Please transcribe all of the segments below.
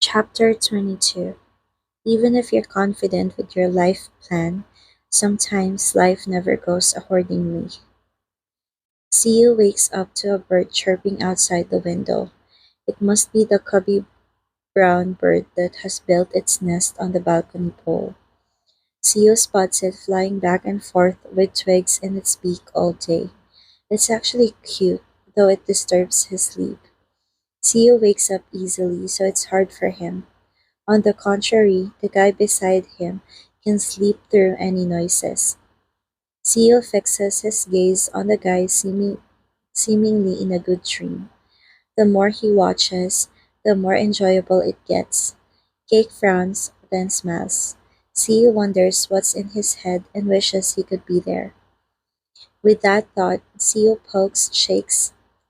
Chapter 22. Even if you're confident with your life plan, sometimes life never goes accordingly. Theo wakes up to a bird chirping outside the window. It must be the cubby brown bird that has built its nest on the balcony pole. Theo spots it flying back and forth with twigs in its beak all day. It's actually cute, though it disturbs his sleep. Theo wakes up easily, so it's hard for him. On the contrary, the guy beside him can sleep through any noises. Theo fixes his gaze on the guy seemingly in a good dream. The more he watches, the more enjoyable it gets. Cake frowns, then smiles. Theo wonders what's in his head and wishes he could be there. With that thought, Theo pokes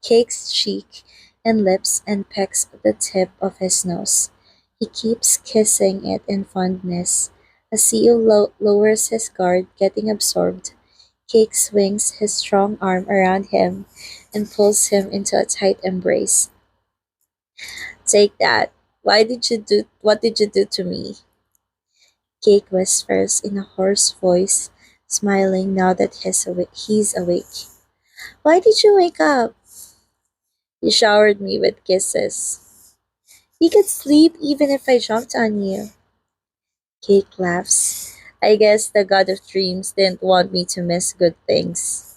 Cake's cheek and lips and pecks the tip of his nose. He keeps kissing it in fondness. As Theo lowers his guard, getting absorbed, Cake swings his strong arm around him and pulls him into a tight embrace. Take that. What did you do to me? Cake whispers in a hoarse voice, smiling now that he's awake. Why did you wake up? You showered me with kisses. You could sleep even if I jumped on you. Cake laughs. I guess the god of dreams didn't want me to miss good things.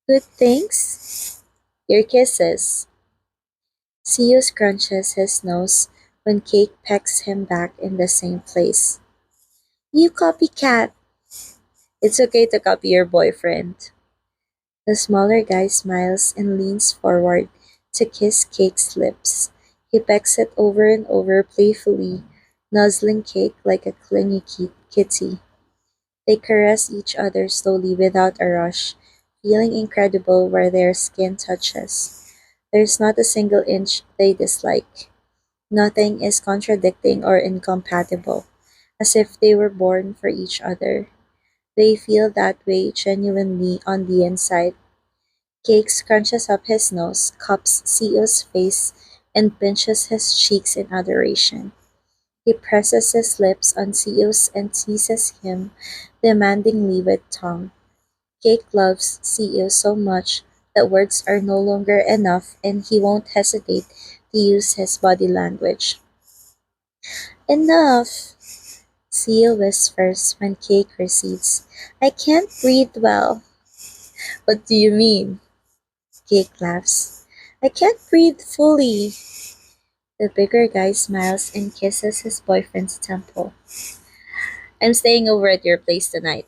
Good things? Your kisses. Theo scrunches his nose when Cake pecks him back in the same place. You copycat. It's okay to copy your boyfriend. The smaller guy smiles and leans forward to kiss Cake's lips. He pecks it over and over playfully, nuzzling Cake like a clingy kitty. They caress each other slowly without a rush, feeling incredible where their skin touches. There's not a single inch they dislike. Nothing is contradicting or incompatible, as if they were born for each other. They feel that way genuinely on the inside. Cake scrunches up his nose, cups Theo's face, and pinches his cheeks in adoration. He presses his lips on Theo's and teases him demandingly with tongue. Cake loves Theo so much that words are no longer enough and he won't hesitate to use his body language. Enough! Theo whispers when Cake recedes. I can't breathe well. What do you mean? Cake laughs. I can't breathe fully. The bigger guy smiles and kisses his boyfriend's temple. I'm staying over at your place tonight.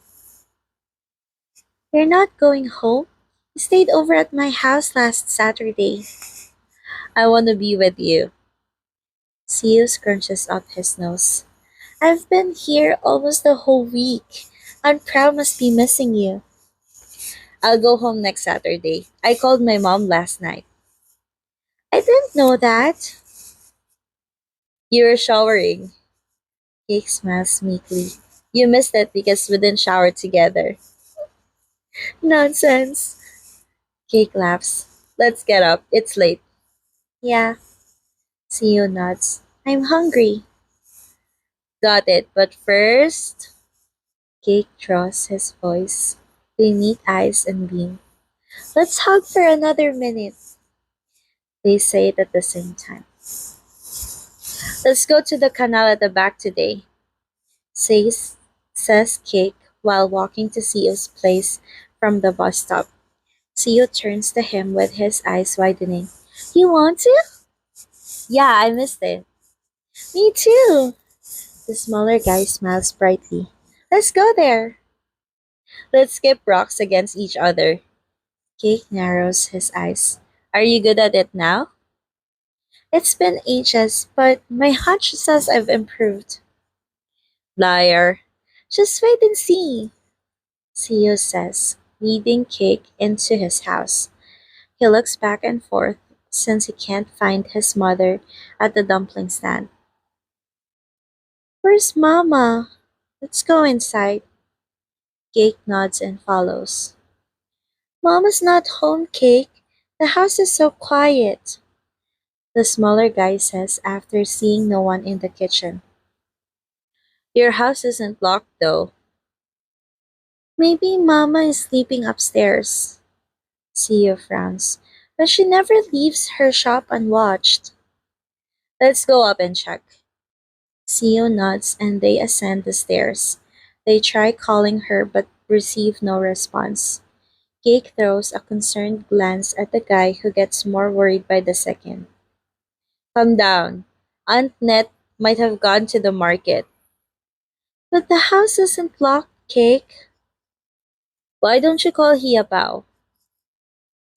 You're not going home? You stayed over at my house last Saturday. I want to be with you. Theo scrunches up his nose. I've been here almost the whole week. I'm proud must be missing you. I'll go home next Saturday. I called my mom last night. I didn't know that. You were showering. Cake smiles meekly. You missed it because we didn't shower together. Nonsense. Cake laughs. Let's get up. It's late. Yeah. Theo nods. I'm hungry. Got it. But first, Cake draws his voice. They meet eyes and beam. Let's hug for another minute. They say it at the same time. Let's go to the canal at the back today, says, says Cake while walking to Theo's place from the bus stop. Theo turns to him with his eyes widening. You want to? Yeah, I missed it. Me too. The smaller guy smiles brightly. Let's go there. Let's skip rocks against each other. Cake narrows his eyes. Are you good at it now? It's been ages, but my hunch says I've improved. Liar. Just wait and see, Theo says, leading Cake into his house. He looks back and forth since he can't find his mother at the dumpling stand. Where's Mama? Let's go inside. Cake nods and follows. Mama's not home, Cake. The house is so quiet. the smaller guy says after seeing no one in the kitchen. Your house isn't locked though. Maybe Mama is sleeping upstairs. CEO frowns. But she never leaves her shop unwatched. Let's go up and check. CEO nods and they ascend the stairs. They try calling her but receive no response. Cake throws a concerned glance at the guy who gets more worried by the second. Calm down. Aunt Net might have gone to the market. But the house isn't locked, Cake. Why don't you call Hiapao?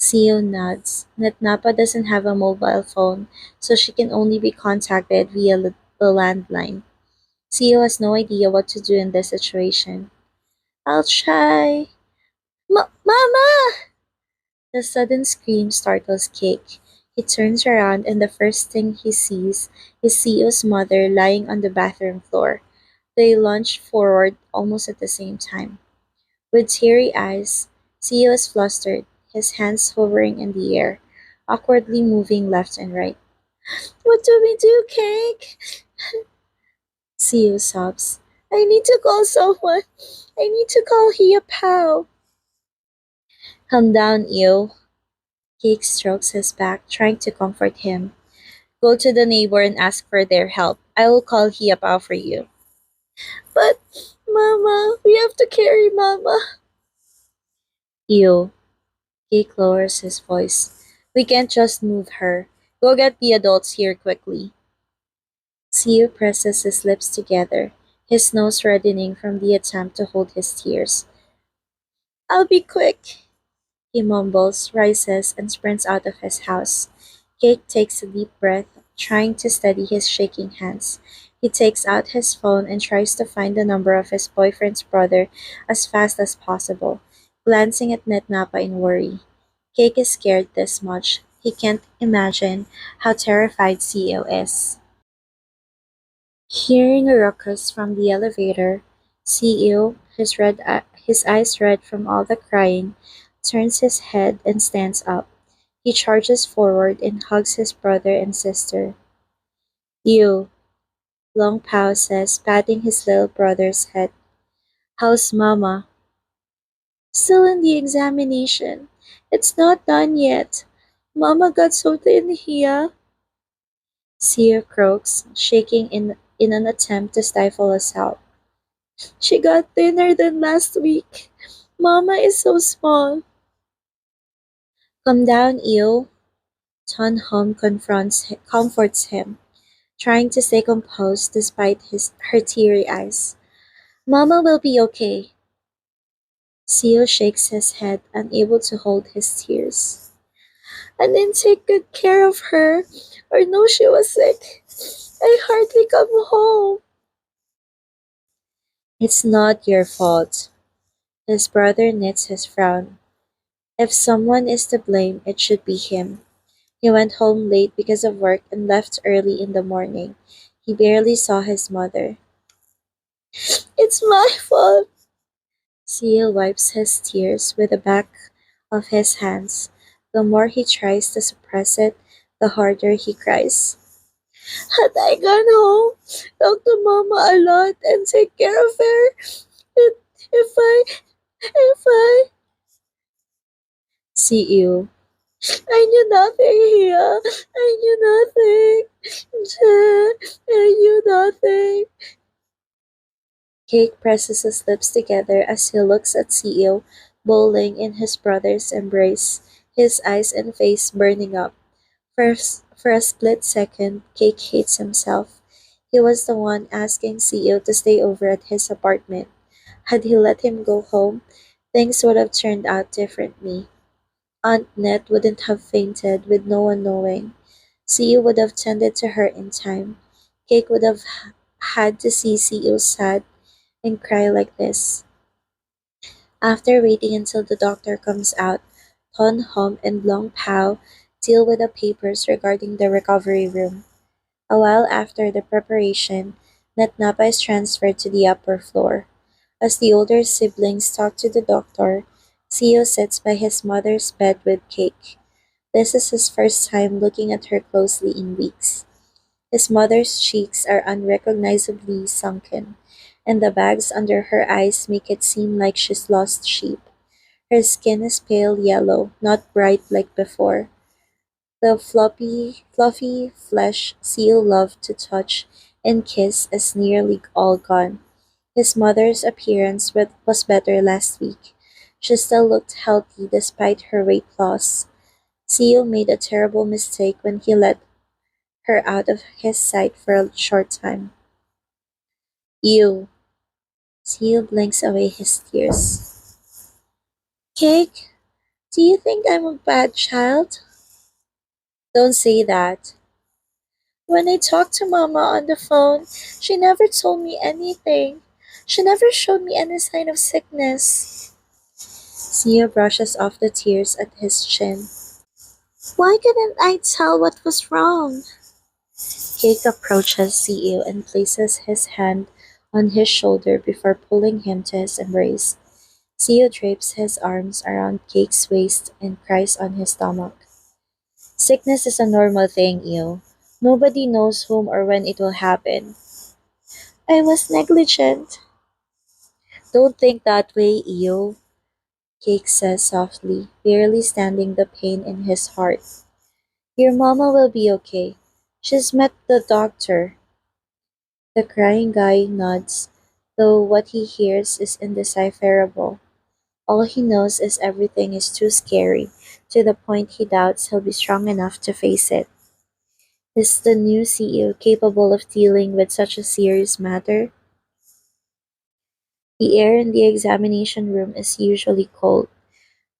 CEO nods. Netnapa doesn't have a mobile phone, so she can only be contacted via the landline. CEO has no idea what to do in this situation. I'll try. Mama! The sudden scream startles Cake. He turns around and the first thing he sees is CEO's mother lying on the bathroom floor. They lunge forward almost at the same time. With teary eyes, CEO is flustered, his hands hovering in the air, awkwardly moving left and right. What do we do, Cake? CEO sobs. I need to call someone. I need to call Hia Pao. Calm down, Eo. Cake strokes his back, trying to comfort him. Go to the neighbor and ask for their help. I will call Hia Pao for you. But, Mama, we have to carry Mama. Eo. Cake lowers his voice. We can't just move her. Go get the adults here quickly. Seo presses his lips together, his nose reddening from the attempt to hold his tears. I'll be quick, he mumbles, rises, and sprints out of his house. Cake takes a deep breath, trying to steady his shaking hands. He takes out his phone and tries to find the number of his boyfriend's brother as fast as possible, glancing at Netnapa in worry. Cake is scared this much. He can't imagine how terrified CEO is. Hearing a ruckus from the elevator, CEO, his eyes red from all the crying, turns his head and stands up. He charges forward and hugs his brother and sister. You, Long Pao says, patting his little brother's head. How's Mama? Still in the examination. It's not done yet. Mama got so thin here. Sia croaks, shaking in an attempt to stifle a sob. She got thinner than last week. Mama is so small. Come down, Eo. Ton Hom comforts him, trying to stay composed despite her teary eyes. Mama will be okay. Seo shakes his head, unable to hold his tears. I didn't take good care of her, or know she was sick. I hardly come home. It's not your fault. His brother knits his frown. If someone is to blame, it should be him. He went home late because of work and left early in the morning. He barely saw his mother. It's my fault. Seal wipes his tears with the back of his hands. The more he tries to suppress it, the harder he cries. Had I gone home, talk to Mama a lot, and take care of her, if, if I see you. I knew nothing here. I knew nothing. I knew nothing. Cake presses his lips together as he looks at CEO bowling in his brother's embrace, his eyes and face burning up. For a split second, Cake hates himself. He was the one asking CEO to stay over at his apartment. Had he let him go home, things would have turned out differently. Aunt Net wouldn't have fainted with no one knowing. CEO would have tended to her in time. Cake would have had to see CEO sad and cry like this. After waiting until the doctor comes out, Ton Hom and Long Pao deal with the papers regarding the recovery room. A while after the preparation, Natnapa is transferred to the upper floor. As the older siblings talk to the doctor, Seo sits by his mother's bed with Cake. This is his first time looking at her closely in weeks. His mother's cheeks are unrecognizably sunken, and the bags under her eyes make it seem like she's lost sheep. Her skin is pale yellow, not bright like before. The fluffy flesh Seal loved to touch and kiss is nearly all gone. His mother's appearance was better last week. She still looked healthy despite her weight loss. Seal made a terrible mistake when he let her out of his sight for a short time. Ew. Seal blinks away his tears. Cake, do you think I'm a bad child? Don't say that. When I talked to Mama on the phone, she never told me anything. She never showed me any sign of sickness. Sia brushes off the tears at his chin. Why couldn't I tell what was wrong? Cake approaches CEO and places his hand on his shoulder before pulling him to his embrace. CEO drapes his arms around Cake's waist and cries on his stomach. Sickness is a normal thing, Eo. Nobody knows whom or when it will happen. I was negligent. Don't think that way, Eo, Cake says softly, barely standing the pain in his heart. Your mama will be okay. She's met the doctor. The crying guy nods, though what he hears is indecipherable. All he knows is everything is too scary, to the point he doubts he'll be strong enough to face it. Is the new CEO capable of dealing with such a serious matter? The air in the examination room is usually cold.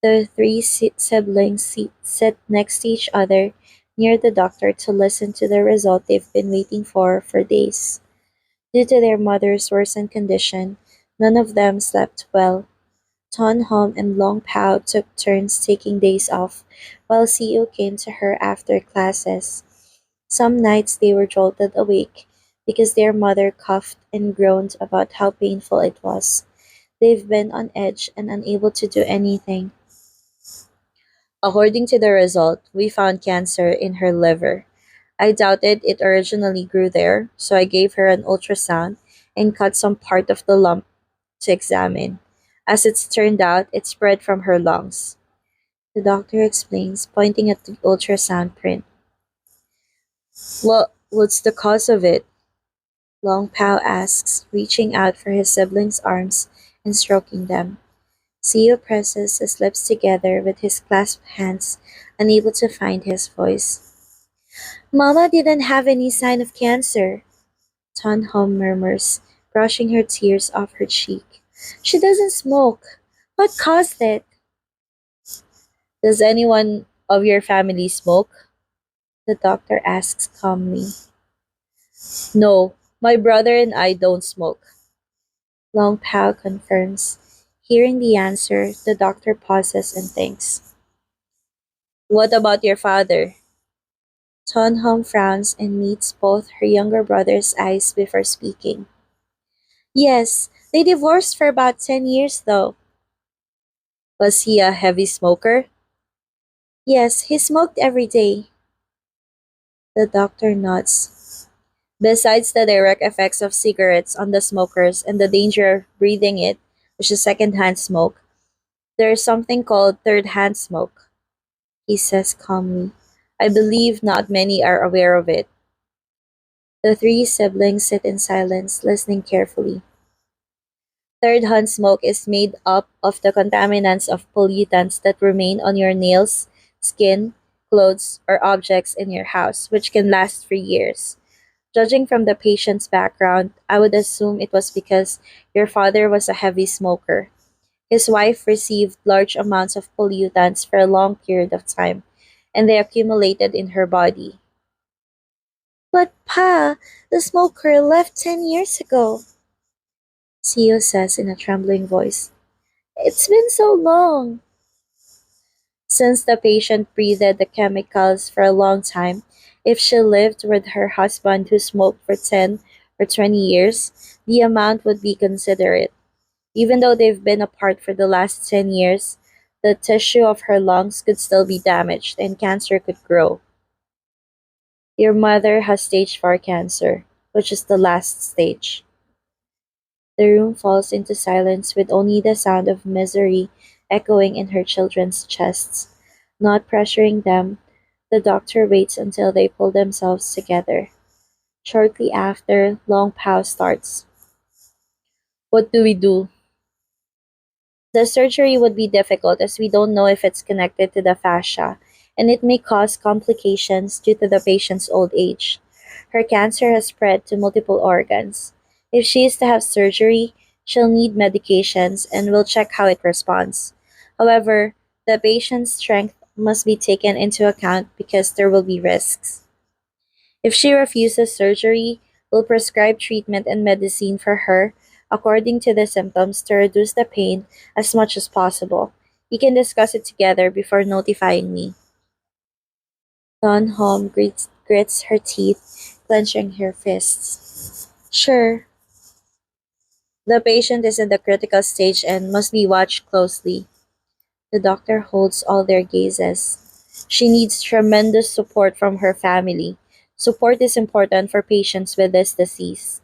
The three siblings sit next to each other near the doctor to listen to the result they've been waiting for days. Due to their mother's worsened condition, none of them slept well. Ton Hom and Long Pao took turns taking days off, while Seo came to her after classes. Some nights they were jolted awake because their mother coughed and groaned about how painful it was. They've been on edge and unable to do anything. According to the result, we found cancer in her liver. I doubted it originally grew there, so I gave her an ultrasound and cut some part of the lump to examine. As it's turned out, it spread from her lungs. The doctor explains, pointing at the ultrasound print. What's the cause of it? Long Pao asks, reaching out for his siblings' arms and stroking them. Seo presses his lips together with his clasped hands, unable to find his voice. Mama didn't have any sign of cancer, Ton Hom murmurs, brushing her tears off her cheek. She doesn't smoke. What caused it? Does anyone of your family smoke? The doctor asks calmly. No, my brother and I don't smoke. Long Pao confirms. Hearing the answer, the doctor pauses and thinks. What about your father? Ton Hom frowns and meets both her younger brother's eyes before speaking. Yes, they divorced for about 10 years though. Was he a heavy smoker? Yes, he smoked every day. The doctor nods. Besides the direct effects of cigarettes on the smokers and the danger of breathing it, which is secondhand smoke, there is something called third-hand smoke, he says calmly. I believe not many are aware of it. The three siblings sit in silence, listening carefully. Third-hand smoke is made up of the contaminants of pollutants that remain on your nails, skin, clothes, or objects in your house, which can last for years. Judging from the patient's background, I would assume it was because your father was a heavy smoker. His wife received large amounts of pollutants for a long period of time, and they accumulated in her body. But Pa, the smoker left 10 years ago, Seo says in a trembling voice. It's been so long. Since the patient breathed the chemicals for a long time, if she lived with her husband who smoked for 10 or 20 years, the amount would be considerate. Even though they've been apart for the last 10 years, The tissue of her lungs could still be damaged and cancer could grow. Your mother has stage 4 cancer, which is the last stage. The room falls into silence with only the sound of misery echoing in her children's chests. Not pressuring them, the doctor waits until they pull themselves together. Shortly after, long pause starts. What do we do? The surgery would be difficult as we don't know if it's connected to the fascia, and it may cause complications due to the patient's old age. Her cancer has spread to multiple organs. If she is to have surgery, she'll need medications and we'll check how it responds. However, the patient's strength must be taken into account because there will be risks. If she refuses surgery, we'll prescribe treatment and medicine for her according to the symptoms to reduce the pain as much as possible. You can discuss it together before notifying me. Dawn Home grits her teeth, clenching her fists. Sure, the patient is in the critical stage and must be watched closely. The doctor holds all their gazes. She needs tremendous support from her family. Support is important for patients with this disease.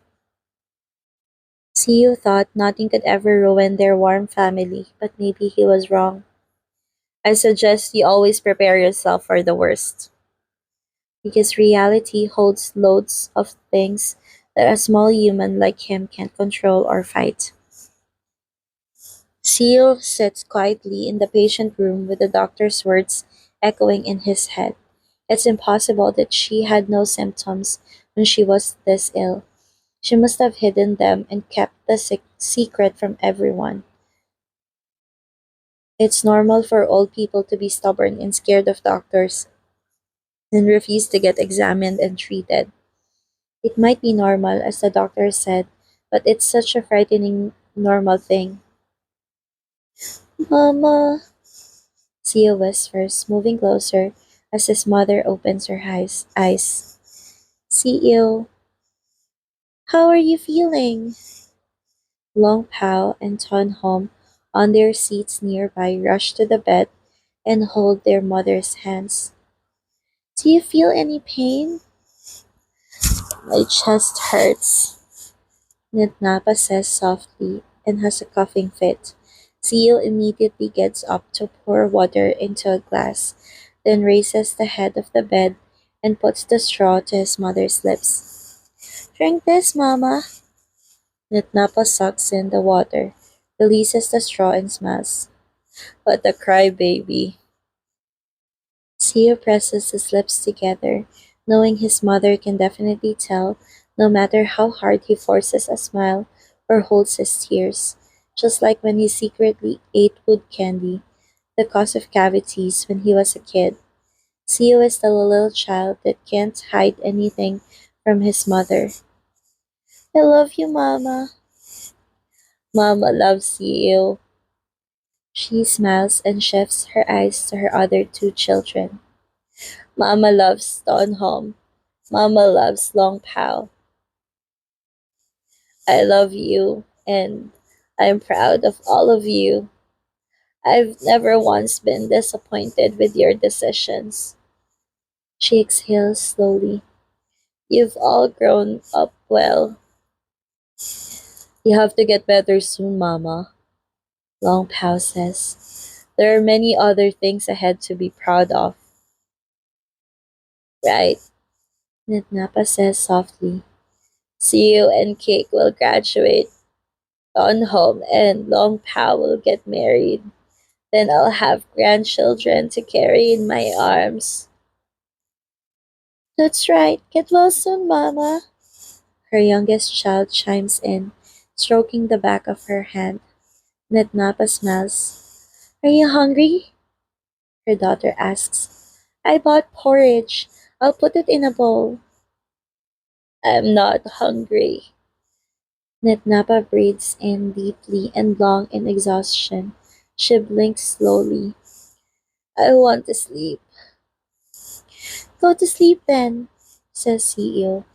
Siu thought nothing could ever ruin their warm family, but maybe he was wrong. I suggest you always prepare yourself for the worst, because reality holds loads of things that a small human like him can't control or fight. Siu sits quietly in the patient room with the doctor's words echoing in his head. It's impossible that she had no symptoms when she was this ill. She must have hidden them and kept the secret from everyone. It's normal for old people to be stubborn and scared of doctors and refuse to get examined and treated. It might be normal, as the doctor said, but it's such a frightening normal thing. Mama, Sia whispers, moving closer as his mother opens her eyes. CEO, how are you feeling? Long Pao and Ton Hom, on their seats nearby, rush to the bed and hold their mother's hands. Do you feel any pain? My chest hurts, Nitnapa says softly and has a coughing fit. Seal immediately gets up to pour water into a glass, then raises the head of the bed and puts the straw to his mother's lips. Drink this, Mama. Nitnapa sucks in the water, releases the straw and smiles. What a crybaby. Seo presses his lips together, knowing his mother can definitely tell, no matter how hard he forces a smile or holds his tears. Just like when he secretly ate wood candy, the cause of cavities when he was a kid. Seo is still a little child that can't hide anything from his mother. I love you, Mama. Mama loves you. She smiles and shifts her eyes to her other two children. Mama loves Stonehome. Mama loves Long Pao. I love you and I'm proud of all of you. I've never once been disappointed with your decisions. She exhales slowly. You've all grown up well. You have to get better soon, Mama. Long Pao says. There are many other things ahead to be proud of. Right, Nitnapa says softly. Siu and Cake will graduate. Gone home and Long Pao will get married. Then I'll have grandchildren to carry in my arms. That's right. Get well soon, Mama. Her youngest child chimes in, stroking the back of her hand. Nitnapa smiles. Are you hungry? Her daughter asks. I bought porridge. I'll put it in a bowl. I'm not hungry. Nitnapa breathes in deeply and long in exhaustion. She blinks slowly. I want to sleep. Go to sleep then, says CEO.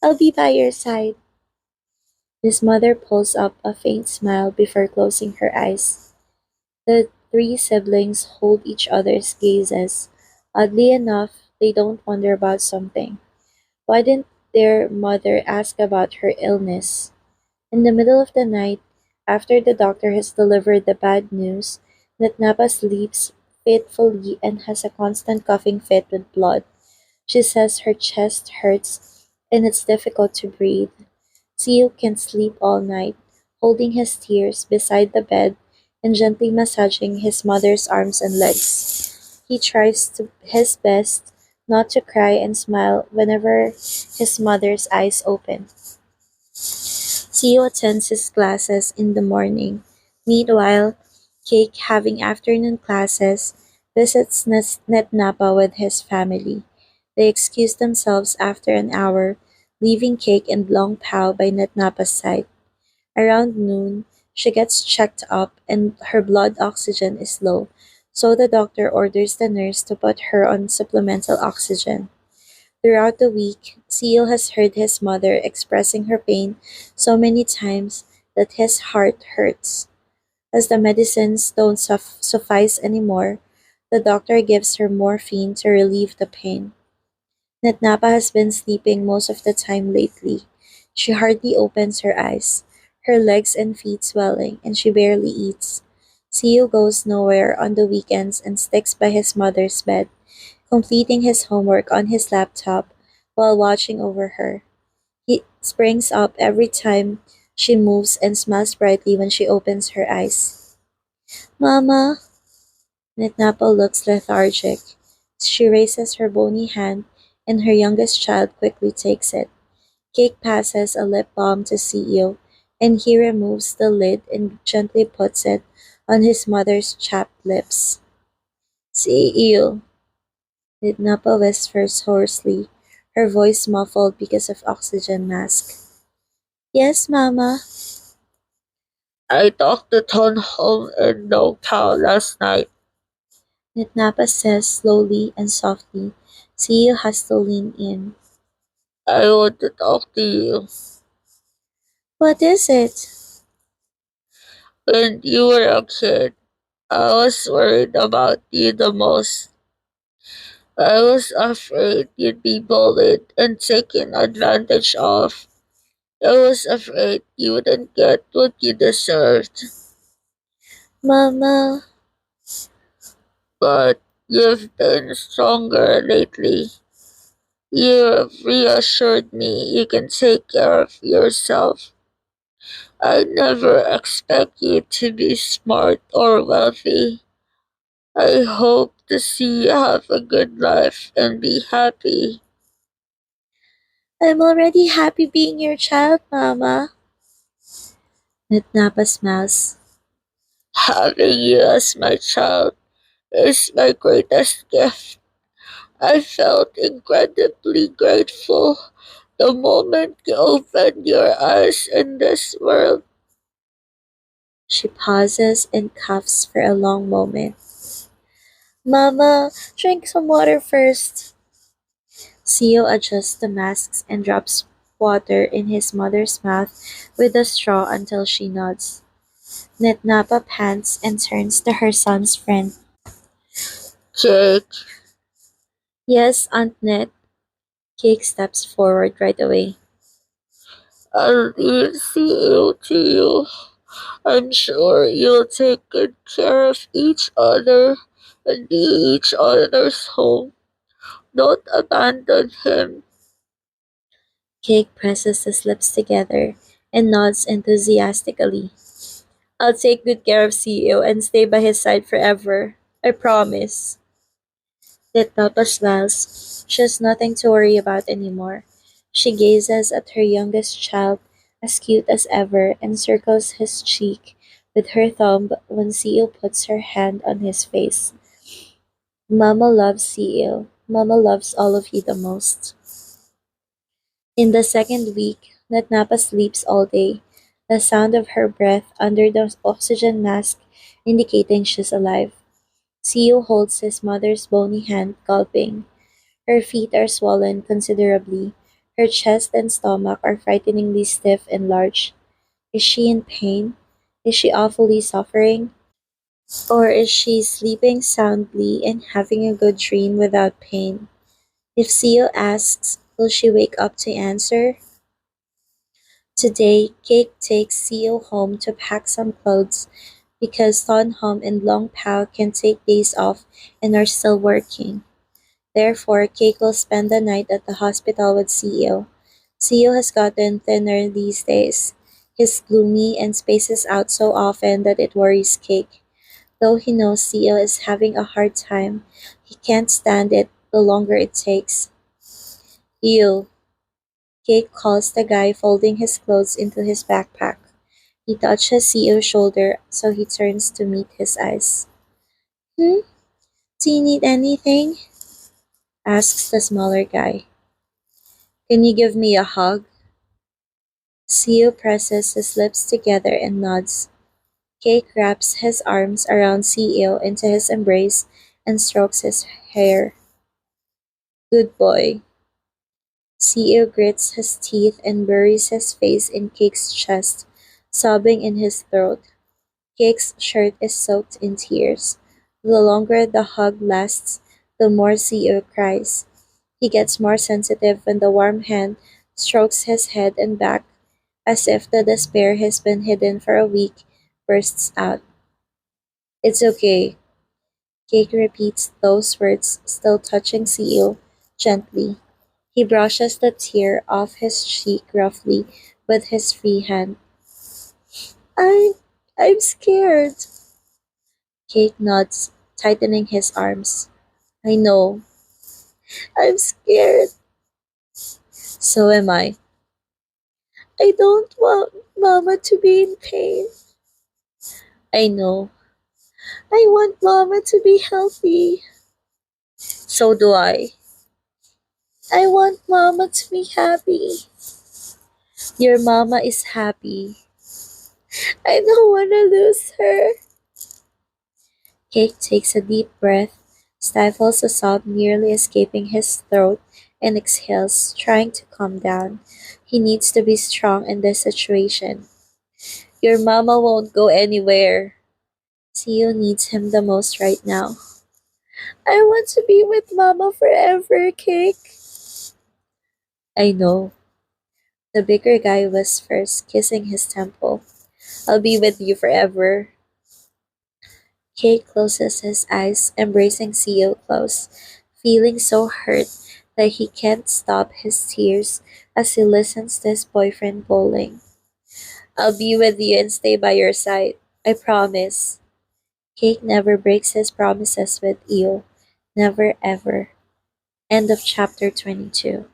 I'll be by your side. His mother pulls up a faint smile before closing her eyes. The three siblings hold each other's gazes. Oddly enough, they don't wonder about something. Why didn't their mother ask about her illness? In the middle of the night, after the doctor has delivered the bad news, Natnapa sleeps fitfully and has a constant coughing fit with blood. She says her chest hurts and it's difficult to breathe. Seo can sleep all night, holding his tears beside the bed and gently massaging his mother's arms and legs. He tries his best not to cry and smile whenever his mother's eyes open. Seo attends his classes in the morning. Meanwhile, Cake, having afternoon classes, visits Netnapa with his family. They excuse themselves after an hour, leaving Cake and Long Pao by Netnapa's side. Around noon, she gets checked up and her blood oxygen is low, so the doctor orders the nurse to put her on supplemental oxygen. Throughout the week, Seal has heard his mother expressing her pain so many times that his heart hurts. As the medicines don't suffice anymore, the doctor gives her morphine to relieve the pain. Natnapa has been sleeping most of the time lately. She hardly opens her eyes, her legs and feet swelling, and she barely eats. Siu goes nowhere on the weekends and sticks by his mother's bed, completing his homework on his laptop while watching over her. He springs up every time she moves and smiles brightly when she opens her eyes. Mama! Nitnapple looks lethargic. She raises her bony hand and her youngest child quickly takes it. Cake passes a lip balm to CEO and he removes the lid and gently puts it on his mother's chapped lips. CEO, Nitnapple whispers hoarsely, her voice muffled because of oxygen mask. Yes, Mama. I talked to Ton Home and No Cow last night. Nitnapa says slowly and softly. CEO has to lean in. I want to talk to you. What is it? When you were a kid, I was worried about you the most. I was afraid you'd be bullied and taken advantage of. I was afraid you wouldn't get what you deserved. Mama. But you've been stronger lately. You've reassured me you can take care of yourself. I never expect you to be smart or wealthy. I hope to see you have a good life and be happy. I'm already happy being your child, Mama. Nitnapa smiles. Having you as my child is my greatest gift. I felt incredibly grateful the moment you opened your eyes in this world. She pauses and coughs for a long moment. Mama, drink some water first. Seo adjusts the masks and drops water in his mother's mouth with a straw until she nods. Nitnapa pants and turns to her son's friend. Jake, Yes, Aunt Nit. Cake steps forward right away. I'll leave you to you. I'm sure you'll take good care of each other and be each other's home. Don't abandon him. Cake presses his lips together and nods enthusiastically. I'll take good care of CEO and stay by his side forever. I promise. Litpapa smiles. She has nothing to worry about anymore. She gazes at her youngest child, as cute as ever, and circles his cheek with her thumb when CEO puts her hand on his face. Mama loves CEO. Mama loves all of you the most. In the second week, Natnapa sleeps all day, the sound of her breath under the oxygen mask indicating she's alive. CEO holds his mother's bony hand, gulping. Her feet are swollen considerably. Her chest and stomach are frighteningly stiff and large. Is she in pain? Is she awfully suffering? Or is she sleeping soundly and having a good dream without pain? If Theo asks, will she wake up to answer? Today, Cake takes Theo home to pack some clothes because Thon Hom and Long Pao can take days off and are still working. Therefore, Cake will spend the night at the hospital with CEO. CEO has gotten thinner these days. He's gloomy and spaces out so often that it worries Cake. Though he knows CEO is having a hard time, he can't stand it the longer it takes. Ew. Cake calls the guy folding his clothes into his backpack. He touches CEO's shoulder, so he turns to meet his eyes. Hmm? Do you need anything? Asks the smaller guy. Can you give me a hug? CEO presses his lips together and nods. Cake wraps his arms around CEO into his embrace and strokes his hair. Good boy. CEO grits his teeth and buries his face in Cake's chest, sobbing in his throat. Cake's shirt is soaked in tears. The longer the hug lasts, the more CEO cries. He gets more sensitive when the warm hand strokes his head and back, as if the despair has been hidden for a week bursts out. It's okay. Cake repeats those words, still touching CEO gently. He brushes the tear off his cheek roughly with his free hand. I I'm scared. Cake nods, tightening his arms. I know. I'm scared. So am I. I don't want Mama to be in pain. I know. I want Mama to be healthy. So do I. I want Mama to be happy. Your Mama is happy. I don't want to lose her. Cake takes a deep breath, stifles a sob nearly escaping his throat, and exhales, trying to calm down. He needs to be strong in this situation. Your mama won't go anywhere. Tio needs him the most right now. I want to be with Mama forever, Cake. I know. The bigger guy whispers, kissing his temple. I'll be with you forever. Cake closes his eyes, embracing Theo close, feeling so hurt that he can't stop his tears as he listens to his boyfriend bowling. I'll be with you and stay by your side. I promise. Cake never breaks his promises with Eo. Never ever. End of chapter 22.